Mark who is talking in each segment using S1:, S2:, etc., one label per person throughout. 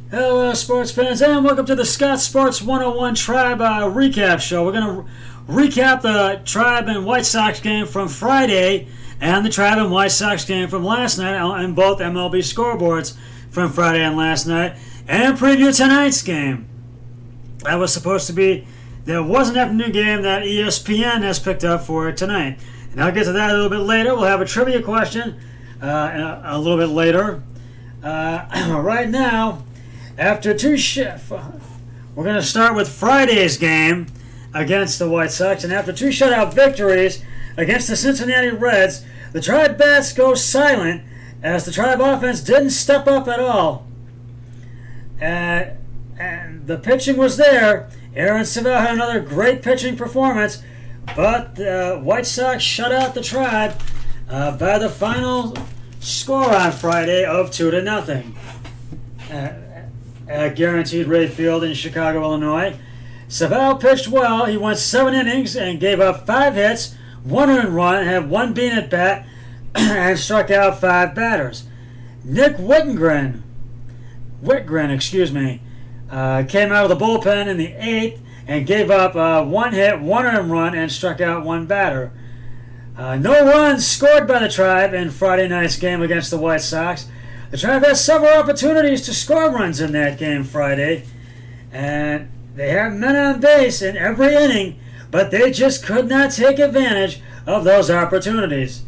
S1: Hello, sports fans, and welcome to the Scott Sports 101 Tribe recap show. We're going to recap the Tribe and White Sox game from Friday and the Tribe and White Sox game from last night on both MLB scoreboards from Friday and last night, and preview tonight's game. That was supposed to be, there was an afternoon game that ESPN has picked up for tonight. And I'll get to that a little bit later. We'll have a trivia question a little bit later. Right now, after we're going to start with Friday's game against the White Sox, and after two shutout victories against the Cincinnati Reds, the Tribe bats go silent as the Tribe offense didn't step up at all. And the pitching was there. Aaron Civale had another great pitching performance, but the White Sox shut out the Tribe by the final score on Friday of 2-0. At Guaranteed Rate Field in Chicago, Illinois. Civale pitched well. He went 7 innings and gave up 5 hits, 1 earned run, had 1 bean at bat, and struck out 5 batters. Nick Whitgren, came out of the bullpen in the 8th and gave up 1 hit, 1 earned run, and struck out 1 batter. No runs scored by the Tribe in Friday night's game against the White Sox. The Tribe had several opportunities to score runs in that game Friday, and they had men on base in every inning, but they just could not take advantage of those opportunities.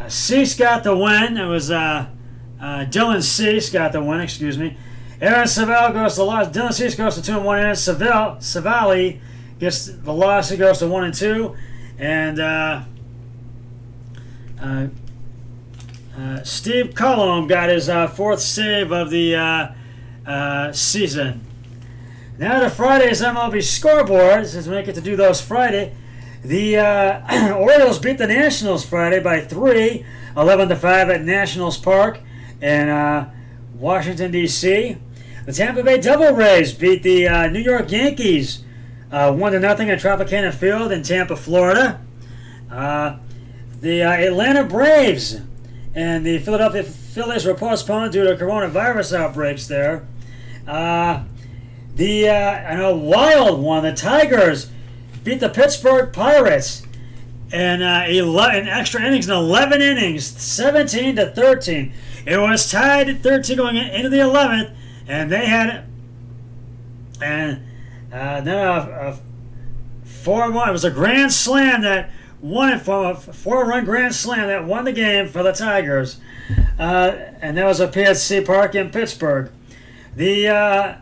S1: Cease got the win. It was Dylan Cease got the win, Aaron Civale goes to the loss. Dylan Cease goes to 2-1 innings. Civale gets the loss. He goes to 1-2. And Steve Cullum got his 4th save of the season. Now to Friday's MLB scoreboard, since we get to do those Friday. The Orioles beat the Nationals Friday by 3, 11-5 at Nationals Park in Washington, D.C. The Tampa Bay Devil Rays beat the New York Yankees 1-0 at Tropicana Field in Tampa, Florida. The Atlanta Braves and the Philadelphia Phillies were postponed due to coronavirus outbreaks there. I know wild one, the Tigers beat the Pittsburgh Pirates in 11 extra innings, in 11 innings, 17-13. It was tied at 13 going into the 11th, and they had then a 4-1. It was a grand slam that won it, for a 4-run grand slam that won the game for the Tigers, and that was at PNC Park in Pittsburgh. The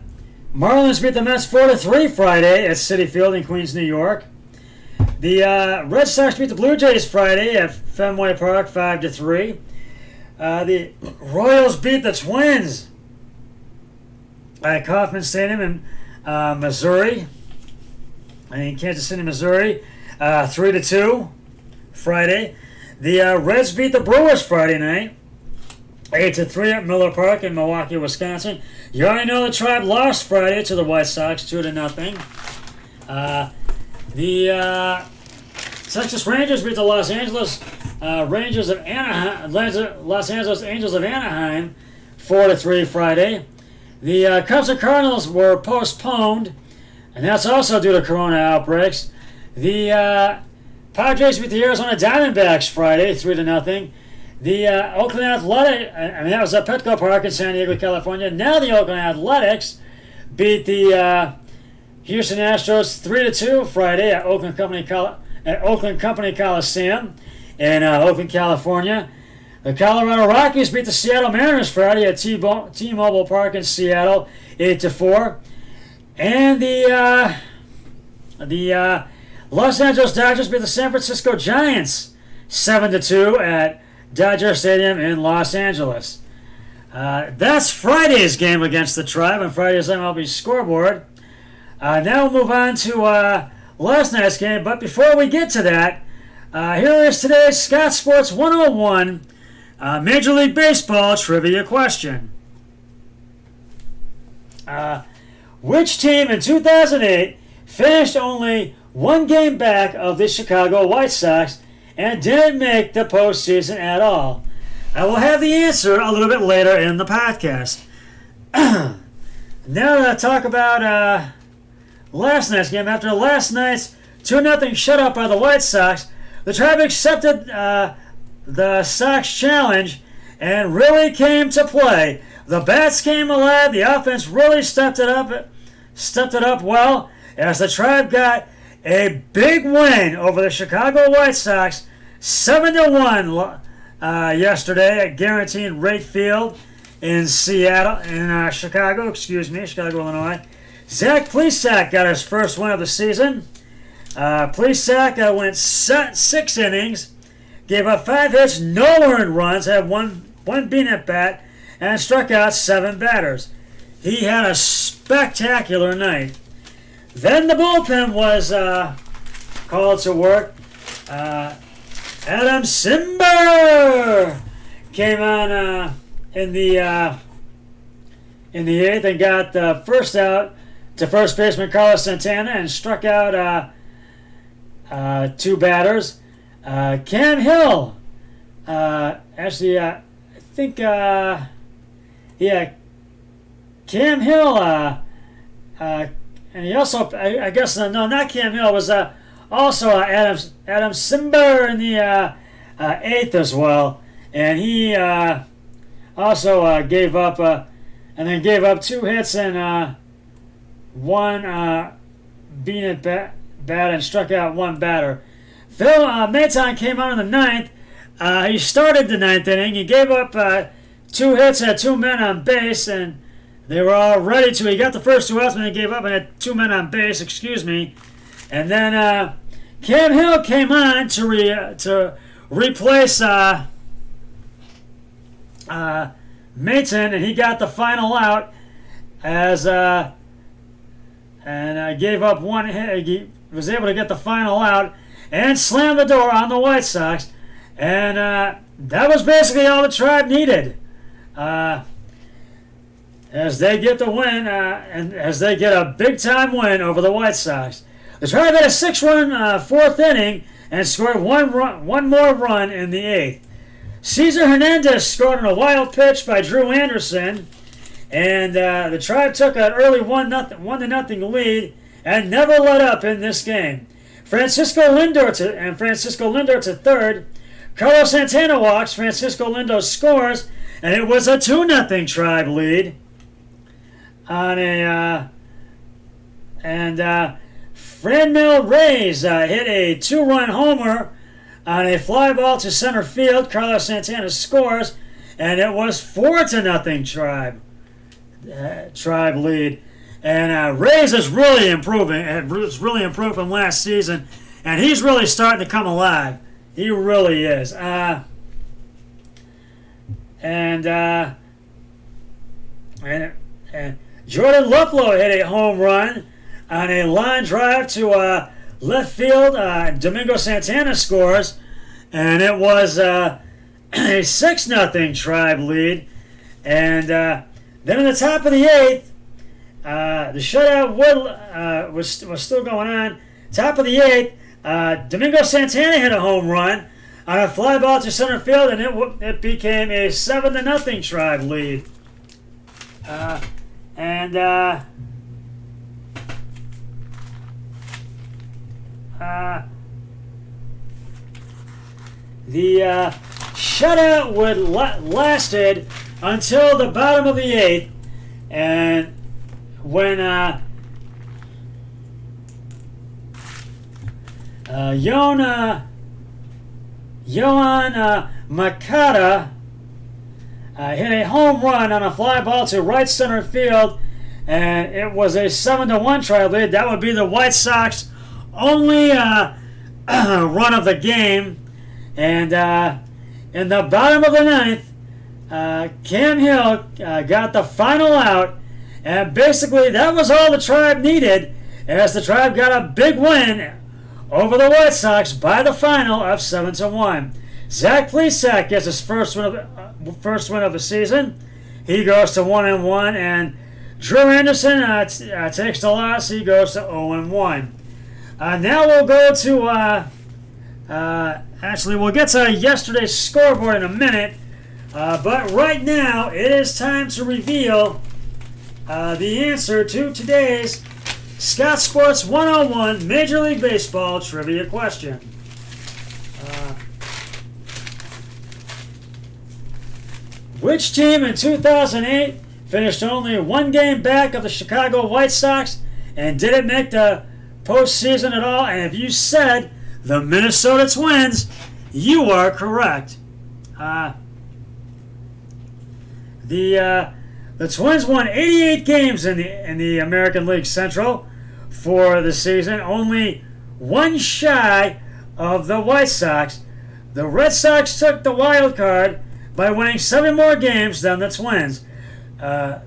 S1: Marlins beat the Mets 4-3 Friday at Citi Field in Queens, New York. The Red Sox beat the Blue Jays Friday at Fenway Park 5-3. The Royals beat the Twins at Kauffman Stadium in Missouri, in Kansas City, Missouri, 3-2 Friday. The Reds beat the Brewers Friday night, 8-3 at Miller Park in Milwaukee, Wisconsin. You already know the Tribe lost Friday to the White Sox 2-0. The Texas Rangers beat the Los Angeles Angels of Anaheim 4-3 Friday. The Cubs and Cardinals were postponed, and that's also due to corona outbreaks. The Padres beat the Arizona Diamondbacks Friday 3-0. The Oakland Athletics, that was at Petco Park in San Diego, California. Now the Oakland Athletics beat the Houston Astros 3-2 Friday at Oakland Company Coliseum in Oakland, California. The Colorado Rockies beat the Seattle Mariners Friday at T-Mobile Park in Seattle 8-4. And the Los Angeles Dodgers beat the San Francisco Giants 7-2 at Dodger Stadium in Los Angeles. That's Friday's game against the Tribe on Friday's MLB scoreboard. Now we'll move on to last night's game, but before we get to that, here is today's Scott Sports 101 Major League Baseball trivia question. Which team in 2008 finished only 1 game back of the Chicago White Sox and didn't make the postseason at all? I will have the answer a little bit later in the podcast. Now to talk about last night's game. After last night's 2-0 shutout by the White Sox, the Tribe accepted the Sox challenge and really came to play. The bats came alive. The offense really stepped it up well as the Tribe got a big win over the Chicago White Sox, 7-1 yesterday at Guaranteed Rate Field in Chicago, Illinois. Zach Plesac got his first win of the season. Plesac went 6 innings, gave up 5 hits, no earned runs, had one bean at bat, and struck out 7 batters. He had a spectacular night. Then the bullpen was called to work. Adam Cimber came on in the 8th and got the first out to first baseman Carlos Santana and struck out 2 batters. Cam Hill, Cam Hill, and he also, I guess, no, not Cam Hill, was also Adam Cimber in the 8th as well, and he also gave up 2 hits and 1 bean at bat and struck out 1 batter. Phil Maton came on in the 9th. He started the 9th inning. He gave up 2 hits, had 2 men on base, and they were all ready to. He got the first 2 outs, and he gave up and had 2 men on base. And then Cam Hill came on to replace Maton, and he got the final out and gave up 1 hit. He was able to get the final out and slam the door on the White Sox, and that was basically all the Tribe needed. As they get the win, and as they get a big-time win over the White Sox. The Tribe had a 6-run 4th inning and scored one more run in the 8th. Cesar Hernandez scored on a wild pitch by Drew Anderson, and the Tribe took an early 1-0 lead and never let up in this game. Francisco Lindor to third. Carlos Santana walks. Francisco Lindor scores, and it was a 2-0 Tribe lead. Franmil Reyes hit a 2-run homer on a fly ball to center field. Carlos Santana scores, and it was 4-0 Tribe lead. And Reyes is really improving. It's really improved from last season, and he's really starting to come alive. He really is. And Jordan Luplow hit a home run on a line drive to left field. Domingo Santana scores, and it was a 6-0 Tribe lead. And then in the top of the 8th, the shutout was still going on. Top of the 8th, Domingo Santana hit a home run on a fly ball to center field, and it became a 7-0 Tribe lead. The shutout lasted until the bottom of the 8th, and when Yohan Makata hit a home run on a fly ball to right center field, and it was a 7-1 Tribe lead. That would be the White Sox only run of the game. And in the bottom of the 9th, Cam Hill got the final out, and basically that was all the Tribe needed, as the Tribe got a big win over the White Sox by the final of 7-1. Zach Plesac gets his first win of the season. He goes to 1-1, and Drew Anderson takes the loss. He goes to 0-1. Now we'll go to. Actually, we'll get to yesterday's scoreboard in a minute, But right now, it is time to reveal the answer to today's Scott Sports 101 Major League Baseball trivia question. Which team in 2008 finished only one game back of the Chicago White Sox and didn't make the postseason at all? And if you said the Minnesota Twins, you are correct. The Twins won 88 games in the American League Central for the season, only one shy of the White Sox. The Red Sox took the wild card by winning 7 more games than the Twins. The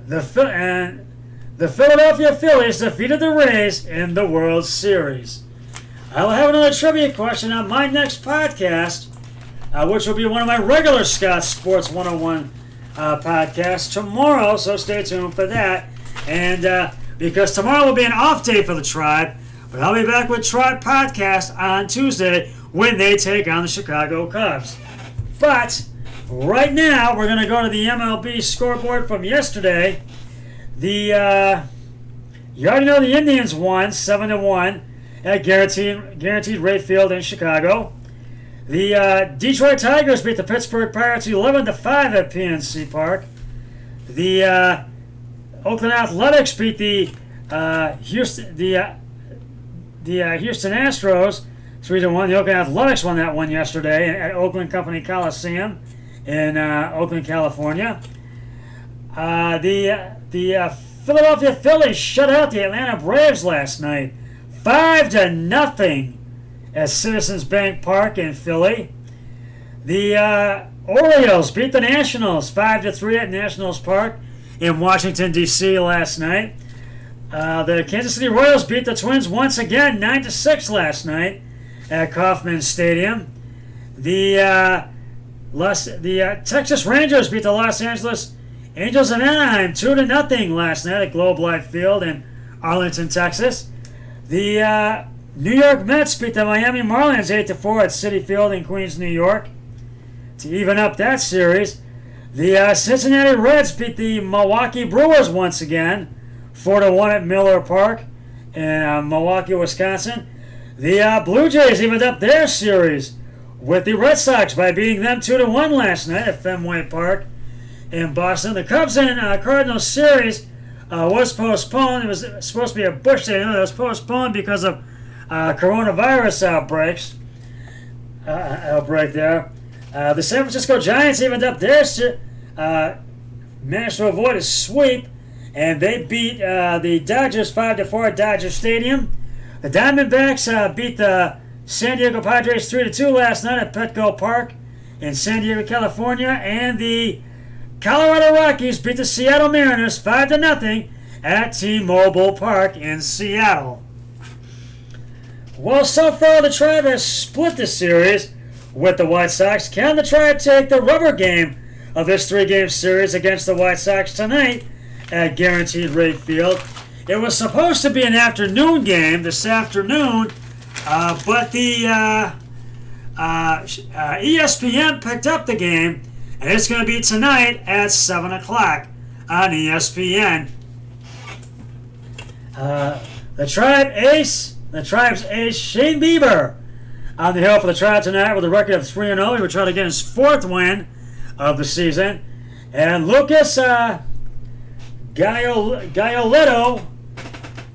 S1: Philadelphia Phillies defeated the Rays in the World Series. I'll have another trivia question on my next podcast, which will be one of my regular Scott Sports 101 podcasts tomorrow, so stay tuned for that. And because tomorrow will be an off day for the Tribe, but I'll be back with Tribe Podcast on Tuesday when they take on the Chicago Cubs. But right now, we're going to go to the MLB scoreboard from yesterday. You already know the Indians won 7-1 at Guaranteed Rate Field in Chicago. The Detroit Tigers beat the Pittsburgh Pirates 11-5 at PNC Park. The Oakland Athletics beat the Houston Astros 3-1. The Oakland Athletics won that one yesterday at Oakland Company Coliseum in Oakland, California. The Philadelphia Phillies shut out the Atlanta Braves last night, 5-0 at Citizens Bank Park in Philly. The Orioles beat the Nationals 5-3 at Nationals Park in Washington, D.C. last night. The Kansas City Royals beat the Twins once again 9-6 last night at Kauffman Stadium. The Texas Rangers beat the Los Angeles Angels of Anaheim 2-0 last night at Globe Life Field in Arlington, Texas. The New York Mets beat the Miami Marlins 8-4 at Citi Field in Queens, New York to even up that series. The Cincinnati Reds beat the Milwaukee Brewers once again 4-1 at Miller Park in Milwaukee, Wisconsin. The Blue Jays evened up their series with the Red Sox by beating them 2-1 last night at Fenway Park in Boston. The Cubs and Cardinals series was postponed. It was supposed to be a Busch Day. It was postponed because of coronavirus outbreak there. The San Francisco Giants evened up their managed to avoid a sweep, and they beat the Dodgers 5-4 at Dodger Stadium. The Diamondbacks beat the San Diego Padres 3-2 last night at Petco Park in San Diego, California, and the Colorado Rockies beat the Seattle Mariners 5-0 at T-Mobile Park in Seattle. Well, so far the Tribe has split the series with the White Sox. Can the Tribe take the rubber game of this 3-game series against the White Sox tonight at Guaranteed Rate Field? It was supposed to be an afternoon game this afternoon, but the ESPN picked up the game, and it's going to be tonight at 7 o'clock on ESPN. The Tribe's ace, Shane Bieber, on the hill for the Tribe tonight with a record of 3-0. He would try to get his 4th win of the season. And Lucas Giolito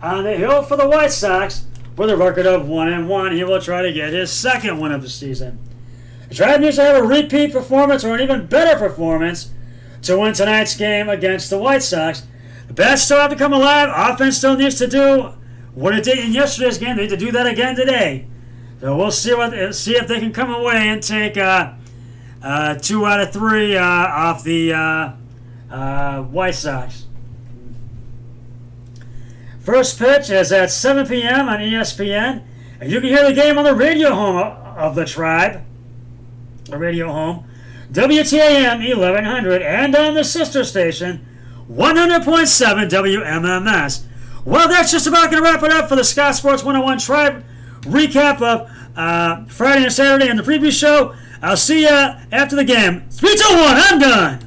S1: on the hill for the White Sox with a record of 1-1. He will try to get his 2nd win of the season. The Tribe needs to have a repeat performance or an even better performance to win tonight's game against the White Sox. The bats still have to come alive. Offense still needs to do what it did in yesterday's game. They need to do that again today. So we'll see if they can come away and take 2 out of 3 off the White Sox. First pitch is at 7 p.m. on ESPN. And you can hear the game on the radio home of the Tribe. The radio home. WTAM 1100 and on the sister station 100.7 WMMS. Well, that's just about going to wrap it up for the Scott Sports 101 Tribe recap of Friday and Saturday and the preview show. I'll see you after the game. 3, 2, 1, I'm done.